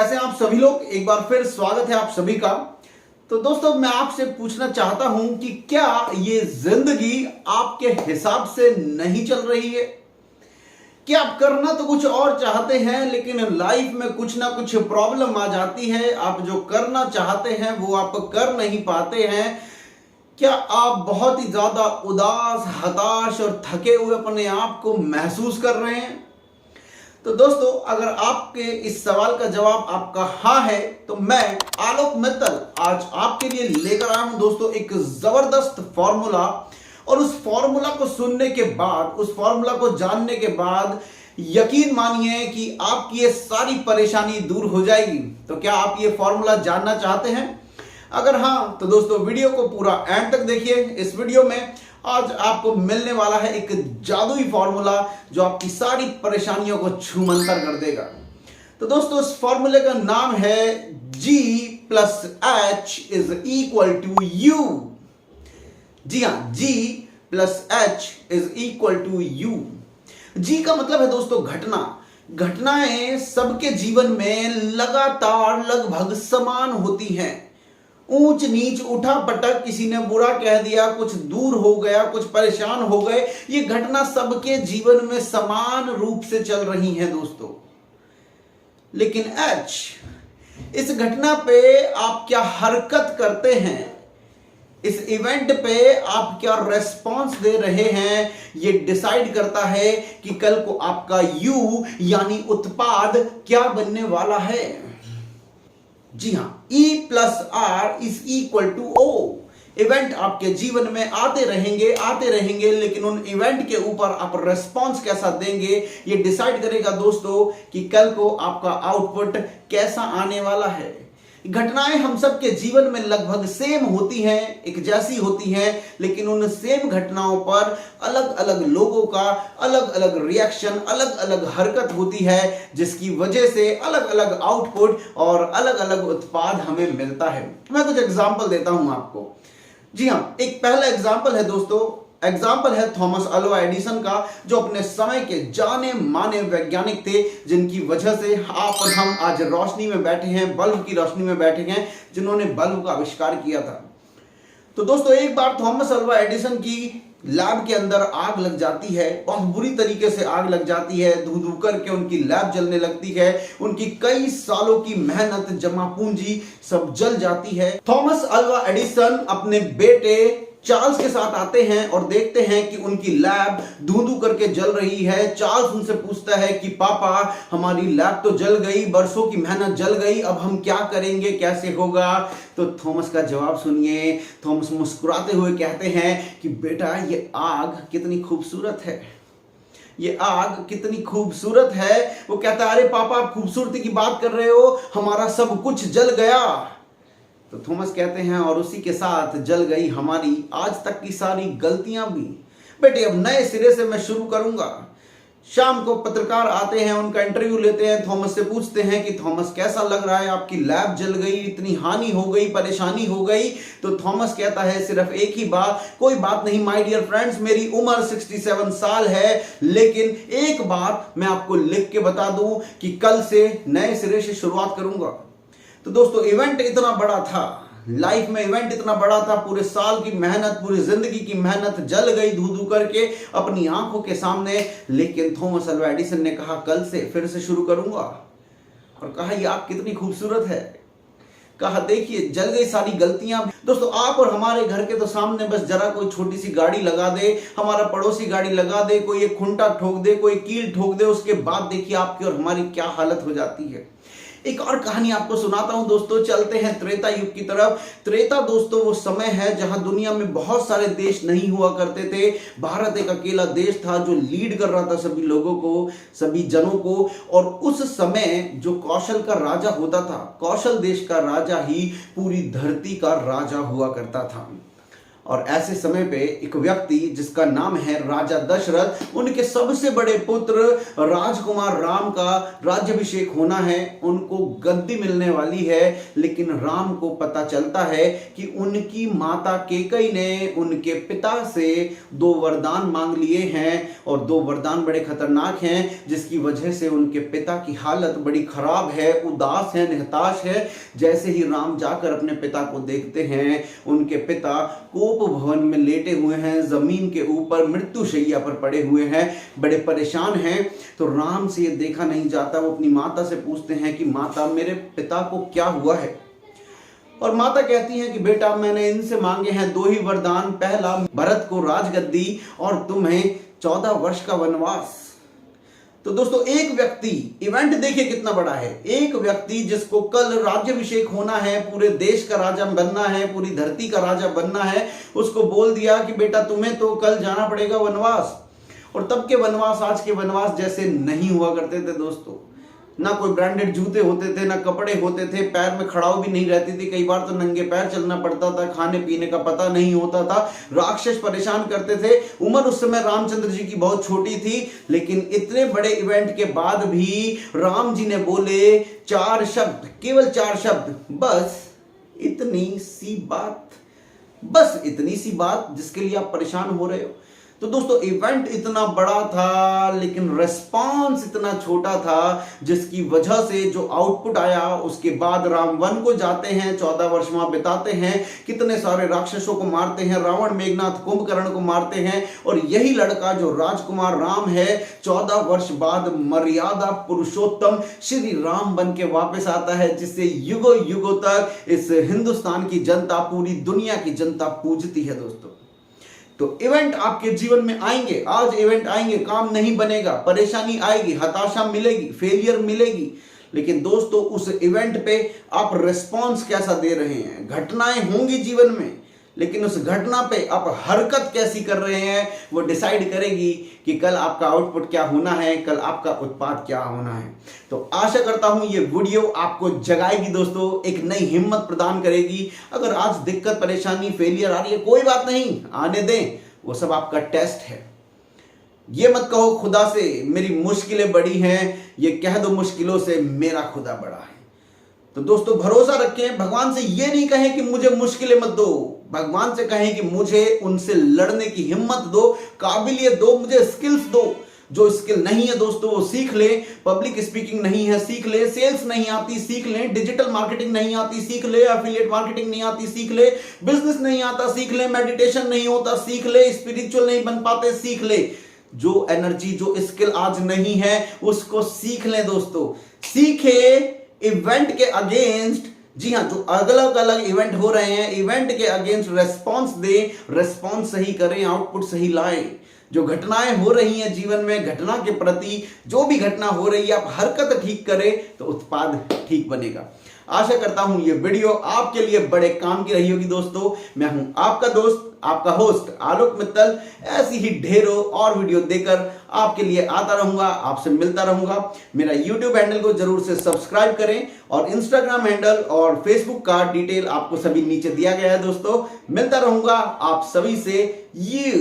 कैसे हैं आप सभी लोग। एक बार फिर स्वागत है आप सभी का। तो दोस्तों मैं आपसे पूछना चाहता हूं कि क्या ये जिंदगी आपके हिसाब से नहीं चल रही है? क्या आप करना तो कुछ और चाहते हैं लेकिन लाइफ में कुछ ना कुछ प्रॉब्लम आ जाती है। आप जो करना चाहते हैं वो आप कर नहीं पाते हैं। क्या आप बहुत ही ज्यादा उदास, हताश और थके हुए अपने आप को महसूस कर रहे हैं? तो दोस्तों अगर आपके इस सवाल का जवाब आपका हाँ है तो मैं आलोक मित्तल आज आपके लिए लेकर आया हूं दोस्तों एक जबरदस्त फॉर्मूला। और उस फॉर्मूला को सुनने के बाद, उस फॉर्मूला को जानने के बाद यकीन मानिए कि आपकी ये सारी परेशानी दूर हो जाएगी। तो क्या आप ये फॉर्मूला जानना चाहते हैं? अगर हाँ तो दोस्तों वीडियो को पूरा एंड तक देखिए। इस वीडियो में आज आपको मिलने वाला है एक जादुई फॉर्मूला जो आपकी सारी परेशानियों को छूमंतर कर देगा। तो दोस्तों इस फॉर्मूले का नाम है G plus H is equal to U। जी हाँ, G plus H is equal to U। G का मतलब है दोस्तों घटना। घटनाएं सबके जीवन में लगातार लगभग समान होती हैं। ऊंच नीच, उठा पटक, किसी ने बुरा कह दिया, कुछ दूर हो गया, कुछ परेशान हो गए, ये घटना सबके जीवन में समान रूप से चल रही है दोस्तों। लेकिन H, इस घटना पे आप क्या हरकत करते हैं, इस इवेंट पे आप क्या रेस्पॉन्स दे रहे हैं, ये डिसाइड करता है कि कल को आपका U यानी उत्पाद क्या बनने वाला है। जी हां, E plus R is equal to O। Event आपके जीवन में आते रहेंगे, लेकिन उन इवेंट के ऊपर आप रेस्पॉन्स कैसा देंगे ये डिसाइड करेगा दोस्तों कि कल को आपका आउटपुट कैसा आने वाला है। घटनाएं हम सबके जीवन में लगभग सेम होती हैं, एक जैसी होती हैं, लेकिन उन सेम घटनाओं पर अलग अलग लोगों का अलग अलग रिएक्शन, अलग अलग हरकत होती है, जिसकी वजह से अलग अलग आउटपुट और अलग अलग उत्पाद हमें मिलता है। मैं कुछ एग्जांपल देता हूं आपको। जी हां, एक पहला एग्जांपल है दोस्तों, एग्जाम्पल है थॉमस अल्वा एडिसन का, जो अपने समय के जाने माने वैज्ञानिक थे, जिनकी वजह से आप और हम आज रोशनी में बैठे हैं, बल्ब की रोशनी में बैठे हैं, जिन्होंने बल्ब का आविष्कार किया था। तो दोस्तों एक बार थॉमस अल्वा एडिसन की लैब के अंदर आग लग जाती है, बहुत बुरी तरीके से आग लग जाती है, धू धू करके उनकी लैब जलने लगती है, उनकी कई सालों की मेहनत, जमा पूंजी सब जल जाती है। थॉमस अल्वा एडिसन अपने बेटे चार्ल्स के साथ आते हैं और देखते हैं कि उनकी लैब धू-धू करके जल रही है। चार्ल्स उनसे पूछता है कि पापा हमारी लैब तो जल गई, बरसों की मेहनत जल गई, अब हम क्या करेंगे, कैसे होगा? तो थॉमस का जवाब सुनिए। थॉमस मुस्कुराते हुए कहते हैं कि बेटा ये आग कितनी खूबसूरत है, ये आग कितनी खूबसूरत है। वो कहता है अरे पापा आप खूबसूरती की बात कर रहे हो, हमारा सब कुछ जल गया। तो थॉमस कहते हैं और उसी के साथ जल गई हमारी आज तक की सारी गलतियां भी। बेटे अब नए सिरे से मैं शुरू करूंगा। शाम को पत्रकार आते हैं, उनका इंटरव्यू लेते हैं, थॉमस से पूछते हैं कि थॉमस कैसा लग रहा है, आपकी लैब जल गई, इतनी हानि हो गई, परेशानी हो गई। तो थॉमस कहता है सिर्फ एक ही बात, कोई बात नहीं माय डियर फ्रेंड्स, मेरी उम्र 67 साल है, लेकिन एक बात मैं आपको लिख के बता दूं कि कल से नए सिरे से शुरुआत करूंगा। तो दोस्तों इवेंट इतना बड़ा था, लाइफ में इवेंट इतना बड़ा था, पूरे साल की मेहनत, पूरी जिंदगी की मेहनत जल गई धू धू करके अपनी आंखों के सामने। लेकिन थॉमस अल्वा एडिसन ने कहा कल से फिर से शुरू करूंगा, और कहा ये आग कितनी खूबसूरत है, कहा देखिए जल गई सारी गलतियां। दोस्तों आप और हमारे घर के तो सामने बस जरा कोई छोटी सी गाड़ी लगा दे, हमारा पड़ोसी गाड़ी लगा दे, कोई एक खुंटा ठोक दे, कोई कील ठोक दे, उसके बाद देखिए आपकी और हमारी क्या हालत हो जाती है। एक और कहानी आपको सुनाता हूं दोस्तों, चलते हैं त्रेता युग की तरफ। त्रेता दोस्तों वो समय है जहां दुनिया में बहुत सारे देश नहीं हुआ करते थे। भारत एक अकेला देश था जो लीड कर रहा था सभी लोगों को, सभी जनों को। और उस समय जो कौशल का राजा होता था, कौशल देश का राजा ही पूरी धरती का राजा हुआ करता था। और ऐसे समय पे एक व्यक्ति जिसका नाम है राजा दशरथ, उनके सबसे बड़े पुत्र राजकुमार राम का राज्याभिषेक होना है, उनको गद्दी मिलने वाली है। लेकिन राम को पता चलता है कि उनकी माता कैकेयी ने उनके पिता से 2 वरदान मांग लिए हैं और 2 वरदान बड़े खतरनाक हैं, जिसकी वजह से उनके पिता की हालत बड़ी खराब है, उदास है, निहताश है। जैसे ही राम जाकर अपने पिता को देखते हैं, उनके पिता कोप भवन में लेटे हुए हैं, जमीन के ऊपर मृत्यु शैया पर पड़े हुए हैं, बड़े परेशान हैं। तो राम से ये देखा नहीं जाता। वो अपनी माता से पूछते हैं कि माता, मेरे पिता को क्या हुआ है? और माता कहती हैं कि बेटा, मैंने इनसे मांगे हैं 2 ही वरदान। पहला, भरत को राजगद्दी और तुम्हें 14 वर्ष का वनवास। तो दोस्तों, एक व्यक्ति, इवेंट देखिए कितना बड़ा है, एक व्यक्ति जिसको कल राज्याभिषेक होना है, पूरे देश का राजा बनना है, पूरी धरती का राजा बनना है, उसको बोल दिया कि बेटा तुम्हें तो कल जाना पड़ेगा वनवास। और तब के वनवास आज के वनवास जैसे नहीं हुआ करते थे दोस्तों। ना कोई ब्रांडेड जूते होते थे, ना कपड़े होते थे, पैर में खड़ाऊ भी नहीं रहती थी, कई बार तो नंगे पैर चलना पड़ता था, खाने पीने का पता नहीं होता था, राक्षस परेशान करते थे। उम्र उस समय रामचंद्र जी की बहुत छोटी थी, लेकिन इतने बड़े इवेंट के बाद भी राम जी ने बोले 4 शब्द, केवल 4 शब्द, बस इतनी सी बात, बस इतनी सी बात, जिसके लिए आप परेशान हो रहे हो। तो दोस्तों, इवेंट इतना बड़ा था लेकिन रिस्पांस इतना छोटा था, जिसकी वजह से जो आउटपुट आया, उसके बाद राम वन को जाते हैं, 14 वर्ष वहां बिताते हैं, कितने सारे राक्षसों को मारते हैं, रावण, मेघनाथ, कुंभकर्ण को मारते हैं। और यही लड़का जो राजकुमार राम है, 14 वर्ष बाद मर्यादा पुरुषोत्तम श्री राम बन के वापस आता है, जिससे युगों युगों तक इस हिंदुस्तान की जनता, पूरी दुनिया की जनता पूजती है दोस्तों। तो इवेंट आपके जीवन में आएंगे, आज इवेंट आएंगे, काम नहीं बनेगा, परेशानी आएगी, हताशा मिलेगी, फेलियर मिलेगी, लेकिन दोस्तों उस इवेंट पे आप रिस्पॉन्स कैसा दे रहे हैं। घटनाएं होंगी जीवन में, लेकिन उस घटना पे आप हरकत कैसी कर रहे हैं, वो डिसाइड करेगी कि कल आपका आउटपुट क्या होना है, कल आपका उत्पाद क्या होना है। तो आशा करता हूं ये वीडियो आपको जगाएगी दोस्तों, एक नई हिम्मत प्रदान करेगी। अगर आज दिक्कत, परेशानी, फेलियर आ रही है, कोई बात नहीं, आने दें, वो सब आपका टेस्ट है। ये मत कहो खुदा से मेरी मुश्किलें बड़ी हैं, ये कह दो मुश्किलों से मेरा खुदा बड़ा है। तो दोस्तों, भरोसा रखें, भगवान से ये नहीं कहें कि मुझे मुश्किलें मत दो, भगवान से कहें कि मुझे उनसे लड़ने की हिम्मत दो, काबिलियत दो, मुझे स्किल्स दो। जो स्किल नहीं है दोस्तों वो सीख ले, पब्लिक स्पीकिंग नहीं है सीख ले, सेल्स नहीं आती सीख ले, डिजिटल मार्केटिंग नहीं आती सीख ले, एफिलिएट मार्केटिंग नहीं आती सीख ले, बिजनेस नहीं आता सीख ले, मेडिटेशन नहीं होता सीख ले, स्पिरिचुअल नहीं बन पाते सीख ले। जो एनर्जी, जो स्किल आज नहीं है उसको सीख ले दोस्तों, सीखे। इवेंट के अगेंस्ट, जी हां, जो अलग अलग इवेंट हो रहे हैं, इवेंट के अगेंस्ट रेस्पॉन्स दे, रेस्पॉन्स सही करें, आउटपुट सही लाएं। जो घटनाएं हो रही हैं जीवन में, घटना के प्रति जो भी घटना हो रही है, आप हरकत ठीक करें तो उत्पाद ठीक बनेगा। आशा करता हूं ये वीडियो आपके लिए बड़े काम की रही होगी दोस्तों। मैं हूं आपका दोस्त, आपका होस्ट आलोक मित्तल। ऐसी ही ढेरों और वीडियो देकर आपके लिए आता रहूंगा, आपसे मिलता रहूंगा। मेरा यूट्यूब हैंडल को जरूर से सब्सक्राइब करें और इंस्टाग्राम हैंडल और फेसबुक का डिटेल आपको सभी नीचे दिया गया है दोस्तों। मिलता रहूंगा आप सभी से। ये